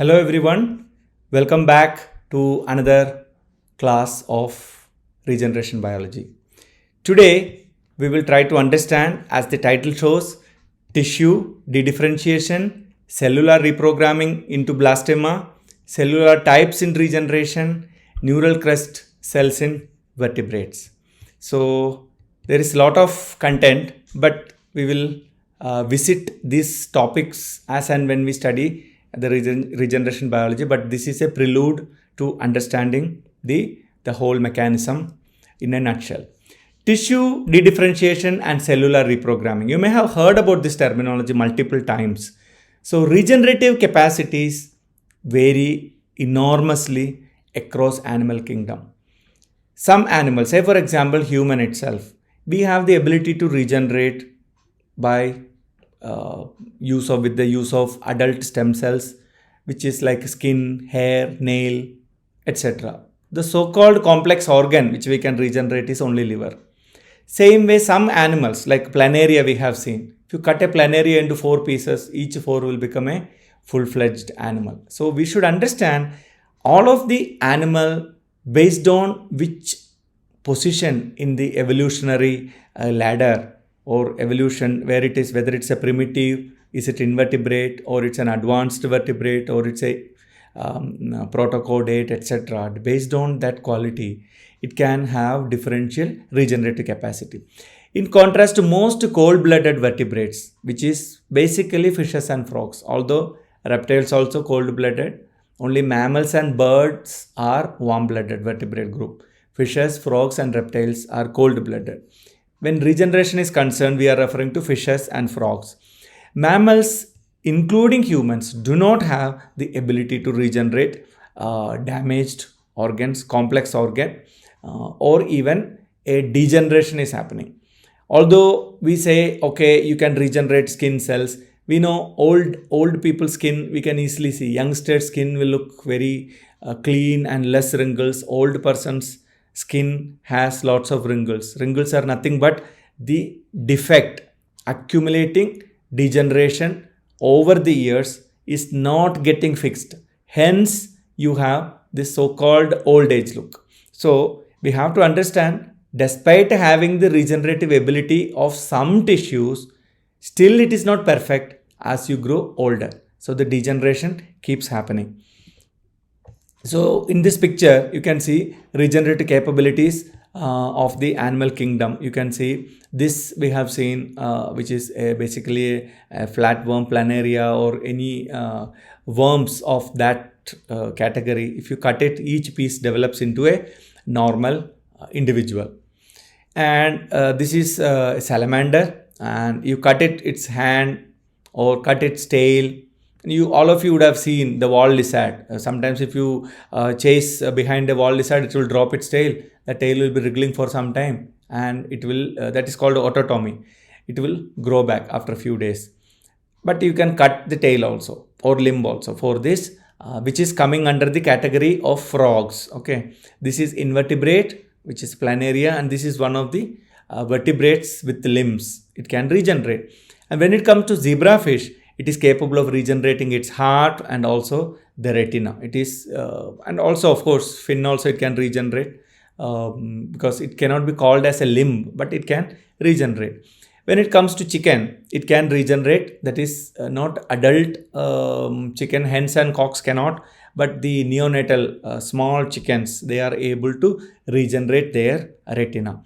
Hello everyone, welcome back to another class of regeneration biology. Today we will try to understand, as the title shows, tissue dedifferentiation, cellular reprogramming into blastema, cellular types in regeneration, neural crest cells in vertebrates. So there is a lot of content, but we will visit these topics as and when we study the regeneration biology, but this is a prelude to understanding the whole mechanism in a nutshell. Tissue dedifferentiation and cellular reprogramming. You may have heard about this terminology multiple times. So regenerative capacities vary enormously across animal kingdom. Some animals, say for example human itself, we have the ability to regenerate by with the use of adult stem cells, which is like skin, hair, nail, etc. The so-called complex organ which we can regenerate is only liver. Same way, some animals like planaria we have seen. If you cut a planaria into 4 pieces, each 4 will become a full-fledged animal. So we should understand all of the animal based on which position in the evolutionary ladder or evolution, where it is, whether it's a primitive, is it invertebrate, or it's an advanced vertebrate, or it's a protochordate, etc. Based on that quality, it can have differential regenerative capacity. In contrast to most cold-blooded vertebrates, which is basically fishes and frogs, although reptiles also cold-blooded, only mammals and birds are warm-blooded vertebrate group. Fishes, frogs and reptiles are cold-blooded. When regeneration is concerned, we are referring to fishes and frogs. Mammals, including humans, do not have the ability to regenerate damaged organs, complex organ, or even a degeneration is happening. Although we say, okay, you can regenerate skin cells, we know old people's skin, we can easily see. Youngsters' skin will look very clean and less wrinkles. Old person's skin has lots of wrinkles. Wrinkles are nothing but the defect accumulating degeneration over the years is not getting fixed. Hence, you have this so-called old age look. So, we have to understand, despite having the regenerative ability of some tissues, still it is not perfect as you grow older. So, the degeneration keeps happening. So in this picture, you can see regenerative capabilities of the animal kingdom. You can see this we have seen, which is basically a flatworm, planaria, or any worms of that category. If you cut it, each piece develops into a normal individual. And this is a salamander, and you cut its hand or cut its tail. All of you would have seen the wall lizard. Sometimes if you chase behind a wall lizard, it will drop its tail. The tail will be wriggling for some time, and it will that is called autotomy. It will grow back after a few days. But you can cut the tail also or limb also for this, which is coming under the category of frogs. Okay, this is invertebrate, which is planaria, and this is one of the vertebrates with limbs. It can regenerate. And when it comes to zebrafish, it is capable of regenerating its heart and also the retina. It is, and also of course, fin also it can regenerate because it cannot be called as a limb, but it can regenerate. When it comes to chicken, it can regenerate. That is not adult chicken, hens and cocks cannot, but the neonatal small chickens, they are able to regenerate their retina.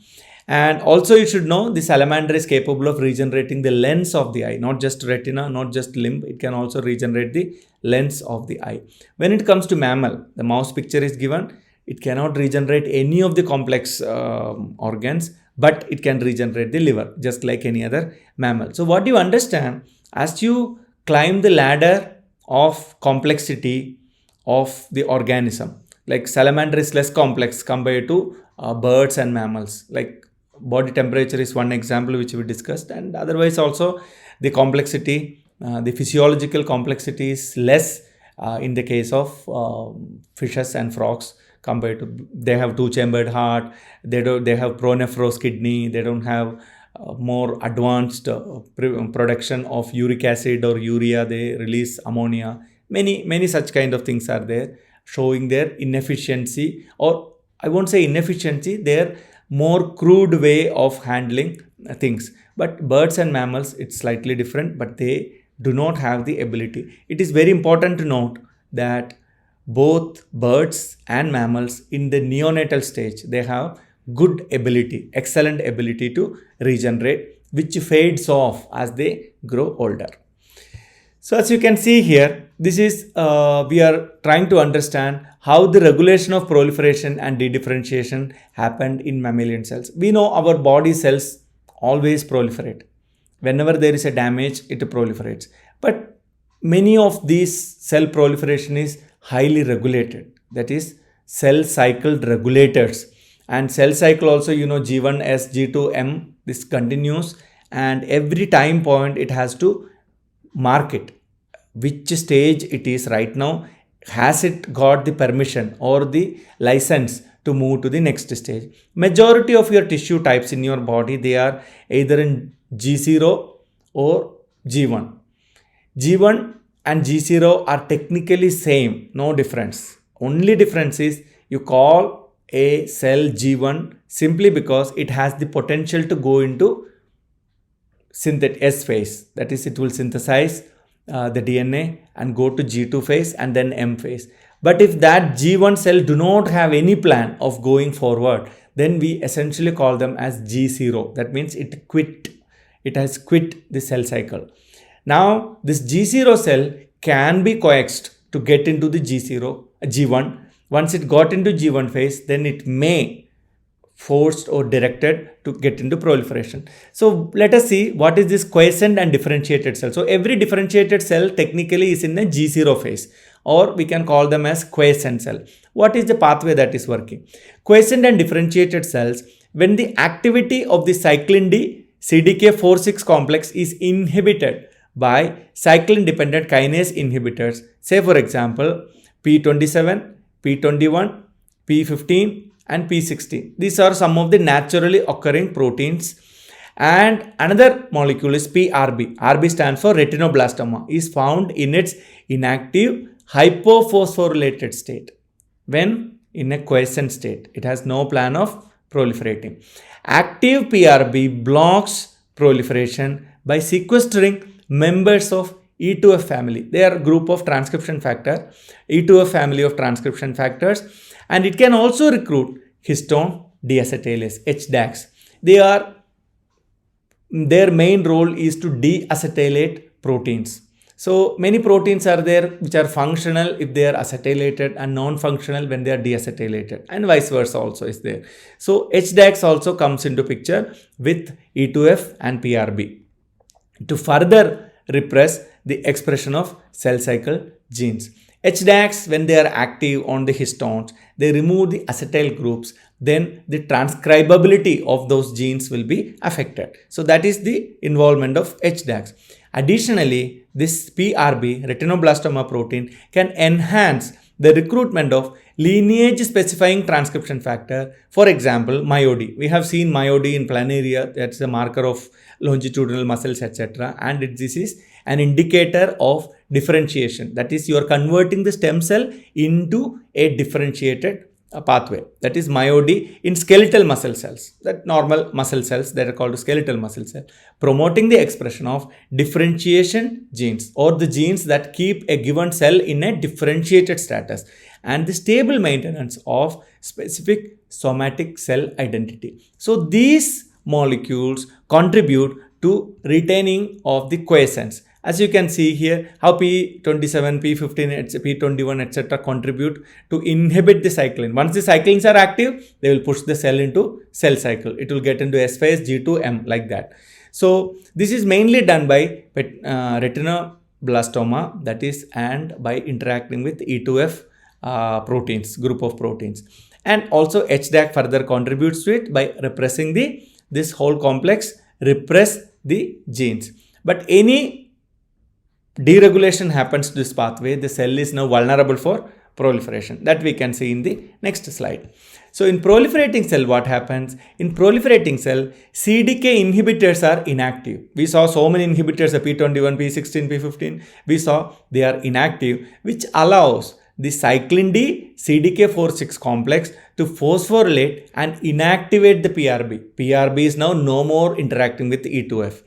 And also you should know the salamander is capable of regenerating the lens of the eye, not just retina, not just limb. It can also regenerate the lens of the eye. When it comes to mammal, the mouse picture is given. It cannot regenerate any of the complex organs, but it can regenerate the liver, just like any other mammal. So what do you understand? As you climb the ladder of complexity of the organism, like salamander is less complex compared to birds and mammals. Like body temperature is one example which we discussed, and otherwise also the complexity, the physiological complexity is less in the case of fishes and frogs compared to, they have 2-chambered heart, they have pronephros kidney, they don't have more advanced production of uric acid or urea, they release ammonia. Many such kind of things are there, showing their inefficiency, or I won't say inefficiency, their more crude way of handling things. But birds and mammals, it's slightly different, but they do not have the ability. It is very important to note that both birds and mammals in the neonatal stage, they have good ability, excellent ability to regenerate, which fades off as they grow older. So as you can see here, this is we are trying to understand how the regulation of proliferation and dedifferentiation happened in mammalian cells. We know our body cells always proliferate. Whenever there is a damage, it proliferates. But many of these cell proliferation is highly regulated. That is cell cycle regulators. And cell cycle also, G1S, G2M, this continues, and every time point it has to mark it, which stage it is right now, has it got the permission or the license to move to the next stage. Majority of your tissue types in your body, they are either in G0 or G1. G1 and G0 are technically same, no difference. Only difference is you call a cell G1 simply because it has the potential to go into S phase. That is, it will synthesize the DNA and go to G2 phase and then M phase. But if that G1 cell do not have any plan of going forward, then we essentially call them as G0. That means it has quit the cell cycle. Now this G0 cell can be coaxed to get into the G1. Once it got into G1 phase, then it may forced or directed to get into proliferation. So let us see what is this quiescent and differentiated cell. So every differentiated cell technically is in a G0 phase, or we can call them as quiescent cell. What is the pathway that is working? Quiescent and differentiated cells, when the activity of the cyclin D CDK4/6 complex is inhibited by cyclin-dependent kinase inhibitors, say for example P27, P21, P15 and P16. These are some of the naturally occurring proteins. And another molecule is PRB. RB stands for retinoblastoma, is found in its inactive hypophosphorylated state when in a quiescent state. It has no plan of proliferating. Active PRB blocks proliferation by sequestering members of E2F family. They are a group of transcription factor, E2F family of transcription factors, and it can also recruit histone deacetylase, HDACs. Their main role is to deacetylate proteins. So many proteins are there which are functional if they are acetylated and non-functional when they are deacetylated, and vice versa also is there. So HDACs also comes into picture with E2F and PRB to further repress the expression of cell cycle genes. HDACs, when they are active on the histones, they remove the acetyl groups, then the transcribability of those genes will be affected. So that is the involvement of HDACs. Additionally, this PRB, retinoblastoma protein, can enhance the recruitment of lineage specifying transcription factor. For example, MyoD. We have seen MyoD in planaria, that's a marker of longitudinal muscles, etc. And this is an indicator of differentiation. That is, you are converting the stem cell into a differentiated pathway. That is MyoD in skeletal muscle cells, that normal muscle cells that are called skeletal muscle cell, promoting the expression of differentiation genes, or the genes that keep a given cell in a differentiated status, and the stable maintenance of specific somatic cell identity. So these molecules contribute to retaining of the quiescence. As you can see here, how P27, P15, P21, etc. contribute to inhibit the cyclin. Once the cyclins are active, they will push the cell into cell cycle. It will get into S phase, G2M, like that. So this is mainly done by retinoblastoma, that is, and by interacting with E2F proteins, group of proteins. And also HDAC further contributes to it by repressing this whole complex, repress the genes. But any deregulation happens to this pathway, the cell is now vulnerable for proliferation. That we can see in the next slide. So in proliferating cell, what happens? In proliferating cell, CDK inhibitors are inactive. We saw so many inhibitors, P21, P16, P15. We saw they are inactive, which allows the cyclin D CDK4/6 complex to phosphorylate and inactivate the PRB. PRB is now no more interacting with E2F.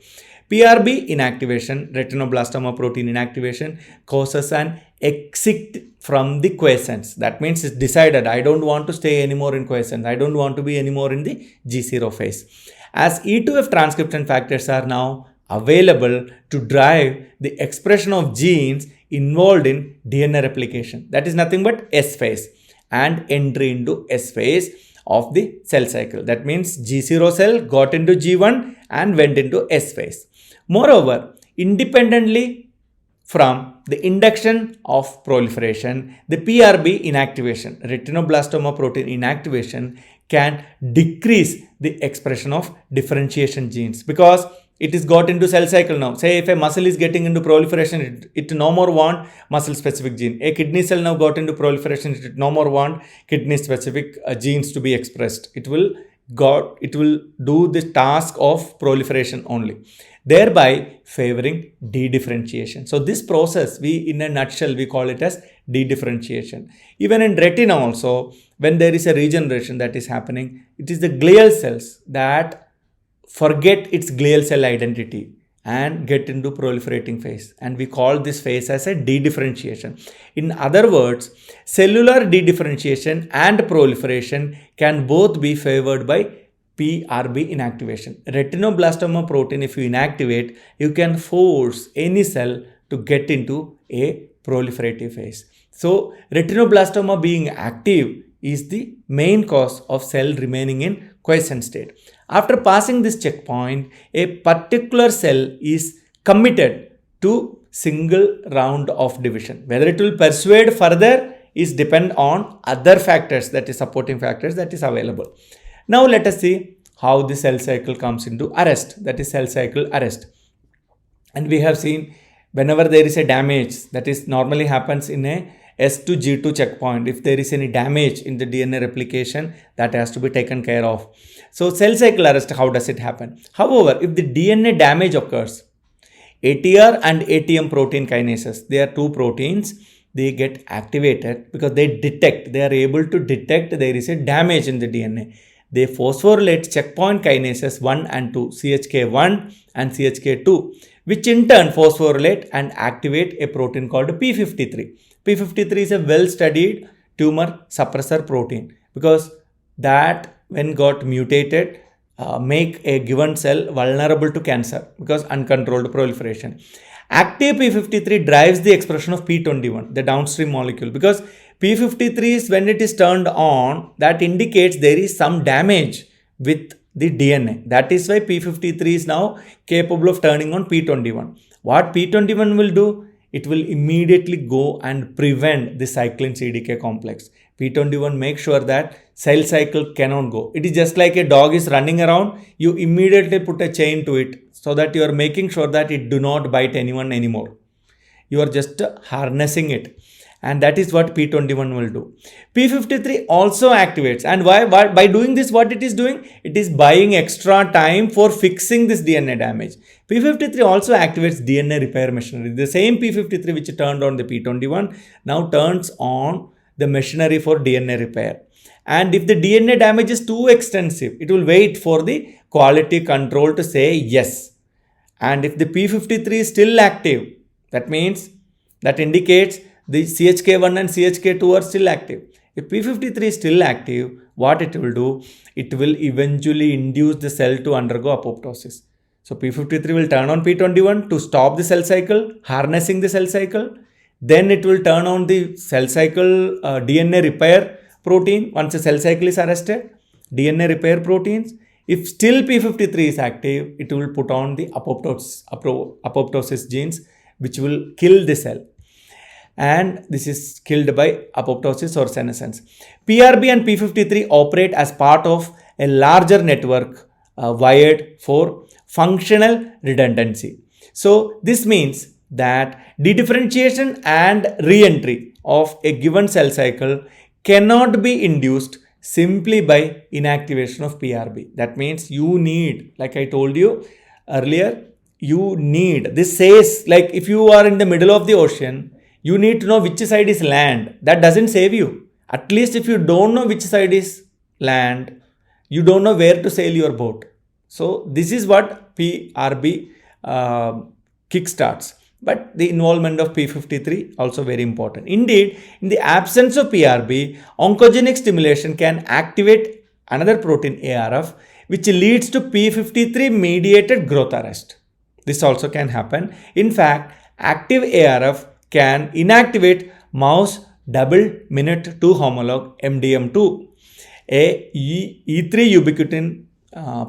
PRB inactivation, retinoblastoma protein inactivation, causes an exit from the quiescence. That means it's decided, I don't want to stay anymore in quiescence. I don't want to be anymore in the G0 phase. As E2F transcription factors are now available to drive the expression of genes involved in DNA replication. That is nothing but S phase and entry into S phase of the cell cycle. That means G0 cell got into G1 and went into S phase. Moreover, independently from the induction of proliferation, the PRB inactivation, retinoblastoma protein inactivation, can decrease the expression of differentiation genes because it is got into cell cycle now. Say if a muscle is getting into proliferation, it no more want muscle specific gene. A kidney cell now got into proliferation, it no more want kidney specific genes to be expressed. It will do the task of proliferation only, thereby favoring dedifferentiation. So this process, in a nutshell, we call it as dedifferentiation. Even in retina also, when there is a regeneration that is happening, it is the glial cells that forget its glial cell identity and get into proliferating phase, and we call this phase as a dedifferentiation. In other words, cellular dedifferentiation and proliferation can both be favored by PRB inactivation. Retinoblastoma protein, if you inactivate, you can force any cell to get into a proliferative phase. So retinoblastoma being active is the main cause of cell remaining in quiescent state. After passing this checkpoint, a particular cell is committed to single round of division. Whether it will persuade further is depend on other factors, that is supporting factors that is available. Now let us see how the cell cycle comes into arrest, that is cell cycle arrest. And we have seen whenever there is a damage, that is normally happens in a S to G2 checkpoint. If there is any damage in the DNA replication, that has to be taken care of. So cell cycle arrest, how does it happen? However, if the DNA damage occurs, ATR and ATM protein kinases, they are two proteins, they get activated because they are able to detect there is a damage in the DNA. They phosphorylate checkpoint kinases 1 and 2, CHK1 and CHK2, which in turn phosphorylate and activate a protein called P53. P53 is a well-studied tumor suppressor protein because that, when got mutated, make a given cell vulnerable to cancer because uncontrolled proliferation. Active P53 drives the expression of P21, the downstream molecule, because P53 is, when it is turned on, that indicates there is some damage with the DNA. That is why P53 is now capable of turning on P21. What P21 will do? It will immediately go and prevent the cyclin CDK complex. P21 makes sure that cell cycle cannot go. It is just like a dog is running around, you immediately put a chain to it so that you are making sure that it do not bite anyone anymore. You are just harnessing it. And that is what P21 will do. P53 also activates. And why? By doing this, what it is doing? It is buying extra time for fixing this DNA damage. P53 also activates DNA repair machinery. The same P53 which turned on the P21 now turns on the machinery for DNA repair. And if the DNA damage is too extensive, it will wait for the quality control to say yes. And if the P53 is still active, that means, that indicates the CHK1 and CHK2 are still active. If P53 is still active, what it will do? It will eventually induce the cell to undergo apoptosis. So P53 will turn on P21 to stop the cell cycle, harnessing the cell cycle. Then it will turn on the cell cycle DNA repair protein. Once the cell cycle is arrested, DNA repair proteins. If still P53 is active, it will put on the apoptosis genes, which will kill the cell. And this is killed by apoptosis or senescence. PRB and P53 operate as part of a larger network wired for functional redundancy. So this means that dedifferentiation and re-entry of a given cell cycle cannot be induced simply by inactivation of PRB. That means you need, like I told you earlier, you need, this says, like if you are in the middle of the ocean, you need to know which side is land. That doesn't save you. At least if you don't know which side is land, you don't know where to sail your boat. So this is what PRB kickstarts. But the involvement of P53 also very important. Indeed, in the absence of PRB, oncogenic stimulation can activate another protein ARF, which leads to P53 mediated growth arrest. This also can happen. In fact, active ARF can inactivate mouse double minute 2 homolog MDM2, a E3 ubiquitin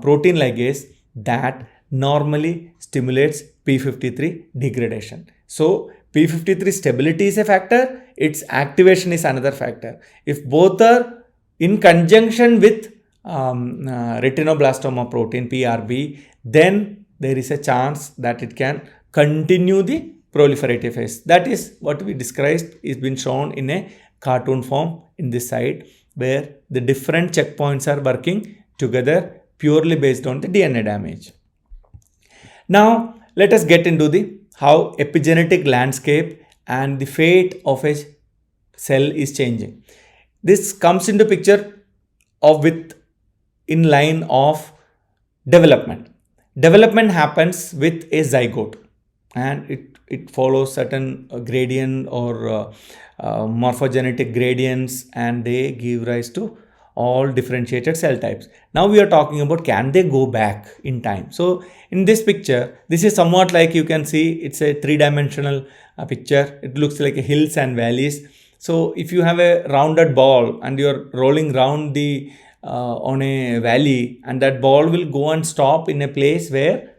protein ligase that normally stimulates P53 degradation. So P53 stability is a factor, its activation is another factor. If both are in conjunction with retinoblastoma protein PRB, then there is a chance that it can continue the proliferative phase. That is what we described, is been shown in a cartoon form in this side, where the different checkpoints are working together purely based on the DNA damage. Now let us get into the how epigenetic landscape and the fate of a cell is changing. This comes into picture of with in line of development. Development happens with a zygote, and it follows certain gradient or morphogenetic gradients, and they give rise to all differentiated cell types. Now we are talking about, can they go back in time? So in this picture, this is somewhat like, you can see it's a three-dimensional picture. It looks like a hills and valleys. So if you have a rounded ball and you're rolling round the on a valley, and that ball will go and stop in a place where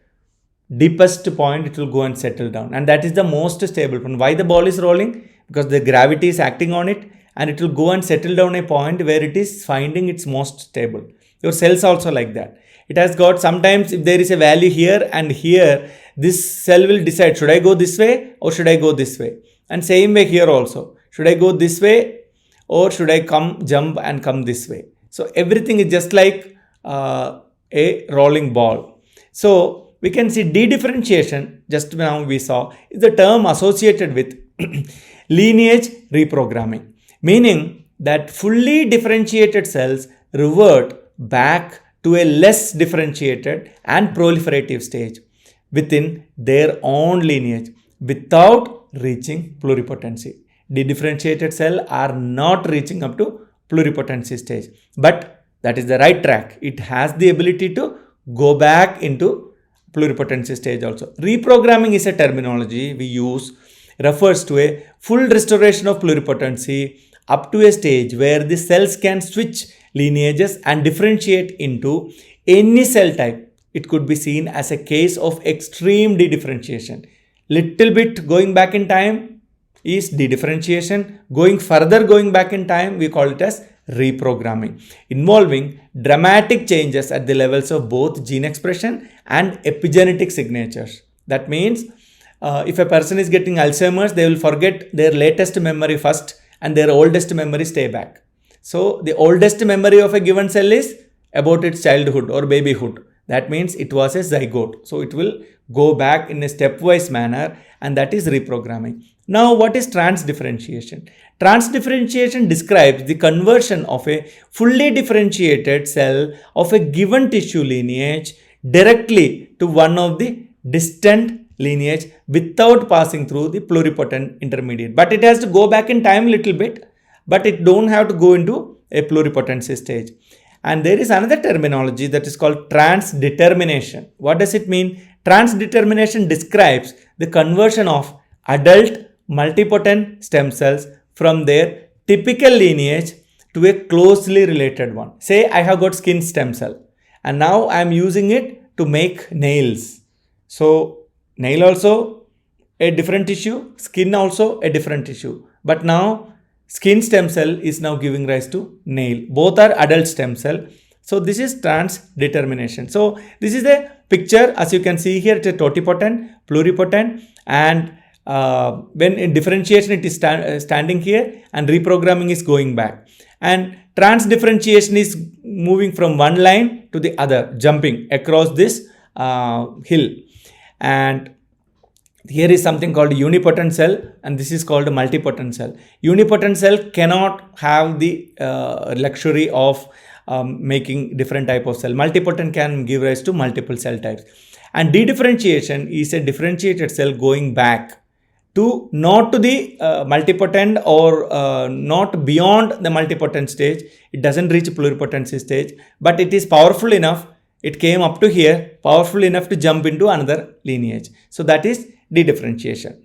deepest point it will go and settle down, and that is the most stable point. Why the ball is rolling? Because the gravity is acting on it, and it will go and settle down a point where it is finding its most stable. Your cells also like that. It has got, sometimes if there is a value here and here, this cell will decide, should I go this way or should I go this way? And same way here also, should I go this way or should I jump and come this way? So everything is just like a rolling ball. So we can see dedifferentiation, just now we saw, is the term associated with lineage reprogramming, meaning that fully differentiated cells revert back to a less differentiated and proliferative stage within their own lineage without reaching pluripotency. Dedifferentiated cells are not reaching up to pluripotency stage, but that is the right track. It has the ability to go back into pluripotency stage also. Reprogramming is a terminology we use, refers to a full restoration of pluripotency up to a stage where the cells can switch lineages and differentiate into any cell type. It could be seen as a case of extreme dedifferentiation. Little bit going back in time is dedifferentiation. Going back in time, we call it as reprogramming, involving dramatic changes at the levels of both gene expression and epigenetic signatures. That means if a person is getting Alzheimer's, they will forget their latest memory first and their oldest memory stay back. So the oldest memory of a given cell is about its childhood or babyhood. That means it was a zygote. So it will go back in a stepwise manner, and that is reprogramming. Now what is transdifferentiation? Transdifferentiation describes the conversion of a fully differentiated cell of a given tissue lineage directly to one of the distant lineage without passing through the pluripotent intermediate. But it has to go back in time a little bit, but it don't have to go into a pluripotency stage. And there is another terminology that is called transdetermination. What does it mean? Transdetermination describes the conversion of adult multipotent stem cells from their typical lineage to a closely related one. Say I have got skin stem cell and now I am using it to make nails. So nail also a different tissue, skin also a different tissue. But now skin stem cell is now giving rise to nail. Both are adult stem cell. So this is transdetermination. So this is a picture, as you can see here, it's a totipotent, pluripotent, and When in differentiation it is standing here, and reprogramming is going back, and transdifferentiation is moving from one line to the other, jumping across this hill. And here is something called unipotent cell, and this is called multipotent cell. Unipotent cell cannot have the luxury of making different type of cell. Multipotent can give rise to multiple cell types. And dedifferentiation is a differentiated cell going back to not to the multipotent or not beyond the multipotent stage. It doesn't reach pluripotency stage, but it is powerful enough. It came up to here, powerful enough to jump into another lineage. So that is dedifferentiation.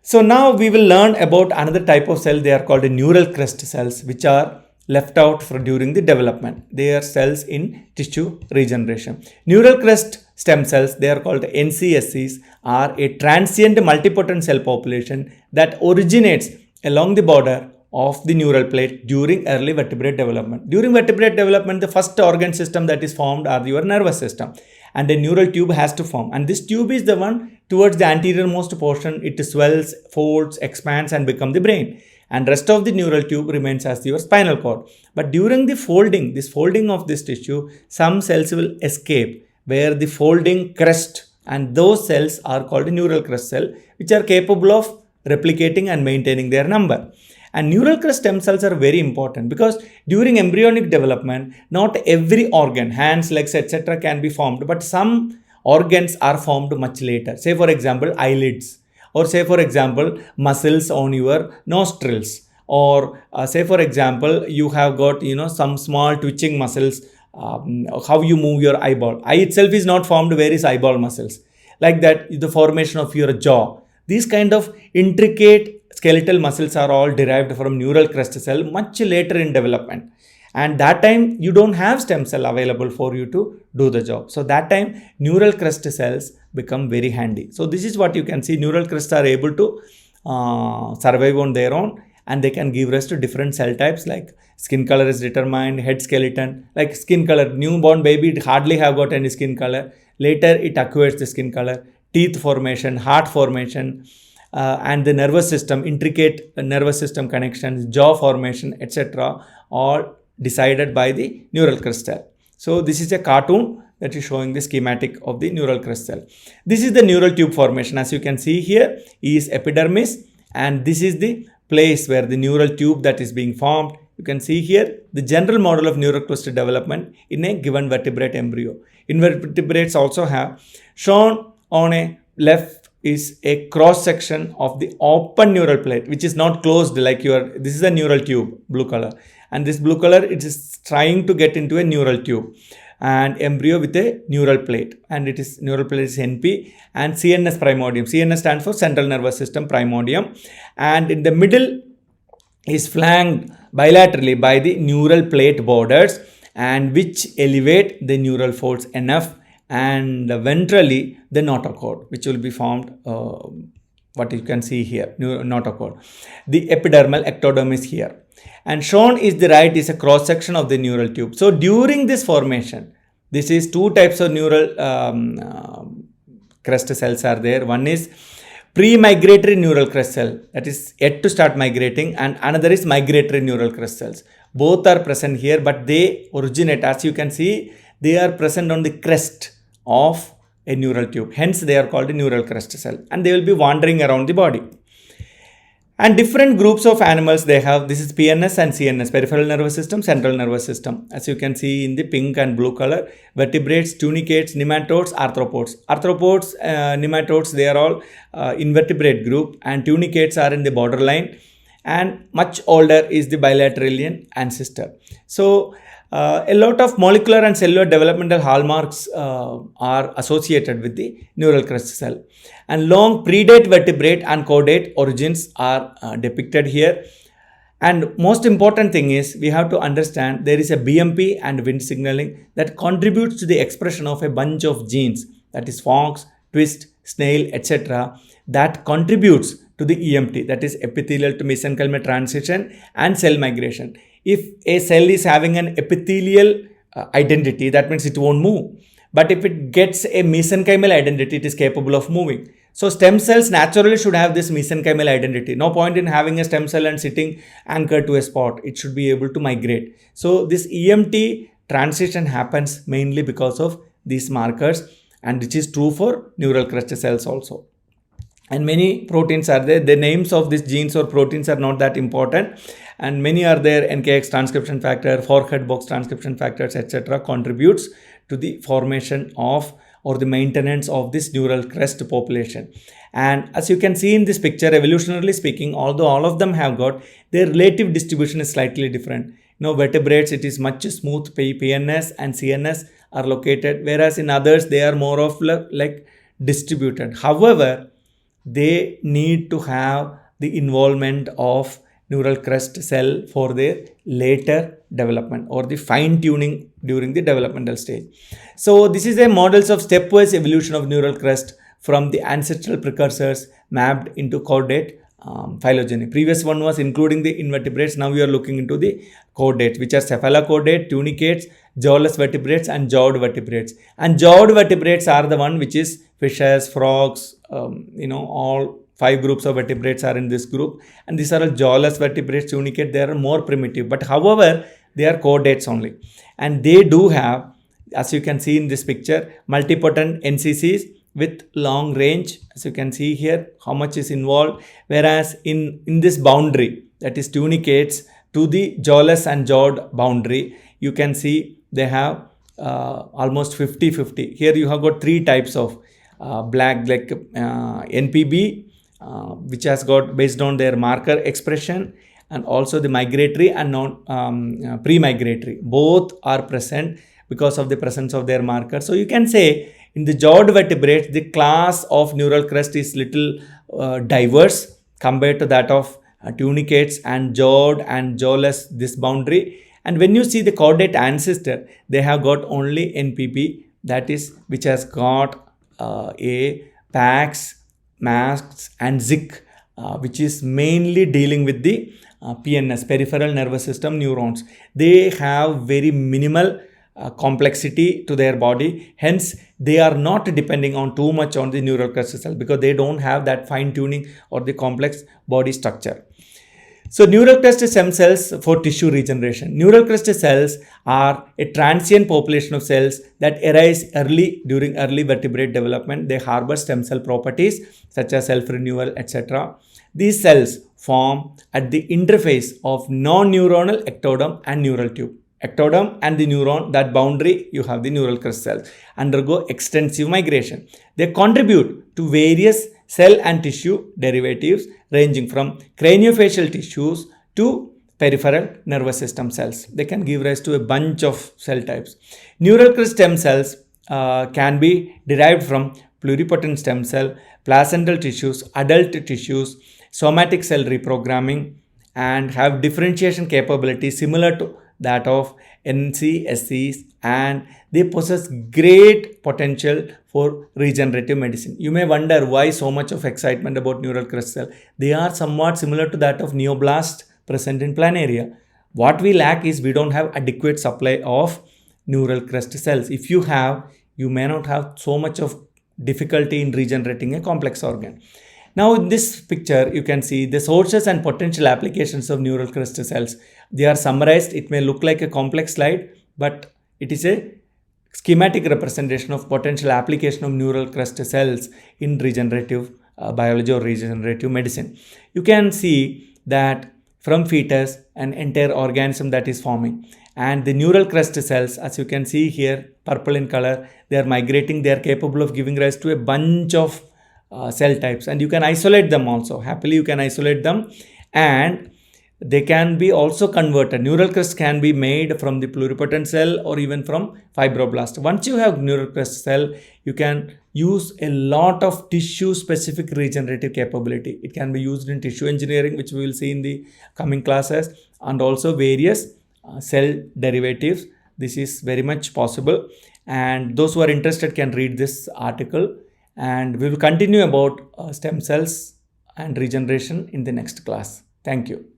So now we will learn about another type of cell. They are called neural crest cells, which are left out during the development. They are cells in tissue regeneration. Neural crest stem cells, they are called NCSCs, are a transient multipotent cell population that originates along the border of the neural plate during early vertebrate development. During vertebrate development, the first organ system that is formed are your nervous system, and a neural tube has to form, and this tube is the one towards the anterior-most portion. It swells, folds, expands and becomes the brain, and rest of the neural tube remains as your spinal cord. But during the folding, this folding of this tissue, some cells will escape where the folding crest, and those cells are called neural crest cell, which are capable of replicating and maintaining their number. And neural crest stem cells are very important because during embryonic development, not every organ, hands, legs, etc. can be formed, but some organs are formed much later. Say for example, eyelids, or say for example, muscles on your nostrils, or say for example, you have got some small twitching muscles, how you move your eyeball. Eye itself is not formed, where is eyeball muscles? Like that, the formation of your jaw. These kind of intricate skeletal muscles are all derived from neural crest cell much later in development, and that time you don't have stem cell available for you to do the job. So that time neural crest cells become very handy. So this is what you can see. Neural crests are able to survive on their own, and they can give rise to different cell types, like skin color is determined, head skeleton, like skin color, newborn baby, it hardly have got any skin color. Later it acquires the skin color, teeth formation, heart formation, and the nervous system, intricate nervous system connections, jaw formation, etc. all decided by the neural crest cell. So this is a cartoon that is showing the schematic of the neural crest cell. This is the neural tube formation. As you can see here is epidermis, and this is the place where the neural tube that is being formed. You can see here the general model of neural crest development in a given vertebrate embryo. Invertebrates also have. Shown on a left is a cross section of the open neural plate, which is not closed like this is a neural tube, blue color, and this blue color, it is trying to get into a neural tube, and embryo with a neural plate, and it is neural plate is NP, and CNS primordium. CNS stands for central nervous system primordium, and in the middle is flanked bilaterally by the neural plate borders, and which elevate the neural folds enough, and ventrally the notochord, which will be formed, what you can see here, notochord. The epidermal ectoderm is here, and shown is the right is a cross section of the neural tube. So during this formation, this is two types of neural crest cells are there. One is pre-migratory neural crest cell, that is yet to start migrating, and another is migratory neural crest cells. Both are present here, but they originate, as you can see, they are present on the crest of a neural tube. Hence, they are called a neural crest cell, and they will be wandering around the body. And different groups of animals they have. This is PNS and CNS, peripheral nervous system, central nervous system. As you can see in the pink and blue color, vertebrates, tunicates, nematodes, arthropods. Arthropods, nematodes, they are all invertebrate group, and tunicates are in the borderline, and much older is the bilateralian ancestor. So a lot of molecular and cellular developmental hallmarks are associated with the neural crest cell, and long predate vertebrate and caudate origins are depicted here. And most important thing is we have to understand there is a BMP and Wnt signaling that contributes to the expression of a bunch of genes, that is FOX, twist, snail, etc. that contributes to the EMT, that is epithelial to mesenchymal transition and cell migration. If a cell is having an epithelial identity, that means it won't move. But if it gets a mesenchymal identity, it is capable of moving. So stem cells naturally should have this mesenchymal identity. No point in having a stem cell and sitting anchored to a spot. It should be able to migrate. So this EMT transition happens mainly because of these markers, and which is true for neural crest cells also. And many proteins are there. The names of these genes or proteins are not that important, and many are there. NKX transcription factor, forehead box transcription factors, etc. contributes to the formation of or the maintenance of this neural crest population. And as you can see in this picture, evolutionarily speaking, although all of them have got, their relative distribution is slightly different. Vertebrates, it is much smooth. PNS and CNS are located, whereas in others they are more of like distributed. However, they need to have the involvement of neural crest cell for their later development or the fine tuning during the developmental stage. So this is a models of stepwise evolution of neural crest from the ancestral precursors mapped into chordate phylogeny. Previous one was including the invertebrates. Now we are looking into the chordates, which are cephalochordate, tunicates, jawless vertebrates and jawed vertebrates. And jawed vertebrates are the one which is fishes, frogs, all 5 groups of vertebrates are in this group, and these are all jawless vertebrates, tunicate. They are more primitive, but however they are chordates only, and they do have, as you can see in this picture, multipotent NCCs with long range. As you can see here, how much is involved, whereas in this boundary, that is tunicates to the jawless and jawed boundary, you can see they have almost 50-50. Here you have got 3 types of black, like NPB, which has got based on their marker expression, and also the migratory and non pre-migratory. Both are present because of the presence of their marker. So you can say in the jawed vertebrates, the class of neural crest is little diverse compared to that of tunicates and jawed and jawless, this boundary. And when you see the chordate ancestor, they have got only NPB, that is, which has got a PAX, MASCs and ZIC, which is mainly dealing with the PNS, peripheral nervous system neurons. They have very minimal complexity to their body, hence they are not depending on too much on the neural crest cell because they don't have that fine tuning or the complex body structure. So neural crest stem cells for tissue regeneration. Neural crest cells are a transient population of cells that arise during early vertebrate development. They harbor stem cell properties such as self-renewal, etc. These cells form at the interface of non-neuronal ectoderm and neural tube. Ectoderm and the neuron, that boundary, you have the neural crest cells, undergo extensive migration. They contribute to various cell and tissue derivatives ranging from craniofacial tissues to peripheral nervous system cells. They can give rise to a bunch of cell types. Neural crest stem cells can be derived from pluripotent stem cell, placental tissues, adult tissues, somatic cell reprogramming, and have differentiation capability similar to that of NCSCs, and they possess great potential for regenerative medicine. You may wonder why so much of excitement about neural crest cell. They are somewhat similar to that of neoblast present in planaria. What we lack is we don't have adequate supply of neural crest cells. If you have, you may not have so much of difficulty in regenerating a complex organ. Now in this picture, you can see the sources and potential applications of neural crest cells. They are summarized. It may look like a complex slide, but it is a schematic representation of potential application of neural crest cells in regenerative biology or regenerative medicine. You can see that from fetus, an entire organism that is forming. And the neural crest cells, as you can see here, purple in color, they are migrating. They are capable of giving rise to a bunch of cell types, and you can isolate them also. Happily, you can isolate them, and they can be also converted. Neural crest can be made from the pluripotent cell or even from fibroblast. Once you have neural crest cell, you can use a lot of tissue specific regenerative capability. It can be used in tissue engineering, which we will see in the coming classes, and also various cell derivatives. This is very much possible, and those who are interested can read this article. And we will continue about stem cells and regeneration in the next class. Thank you.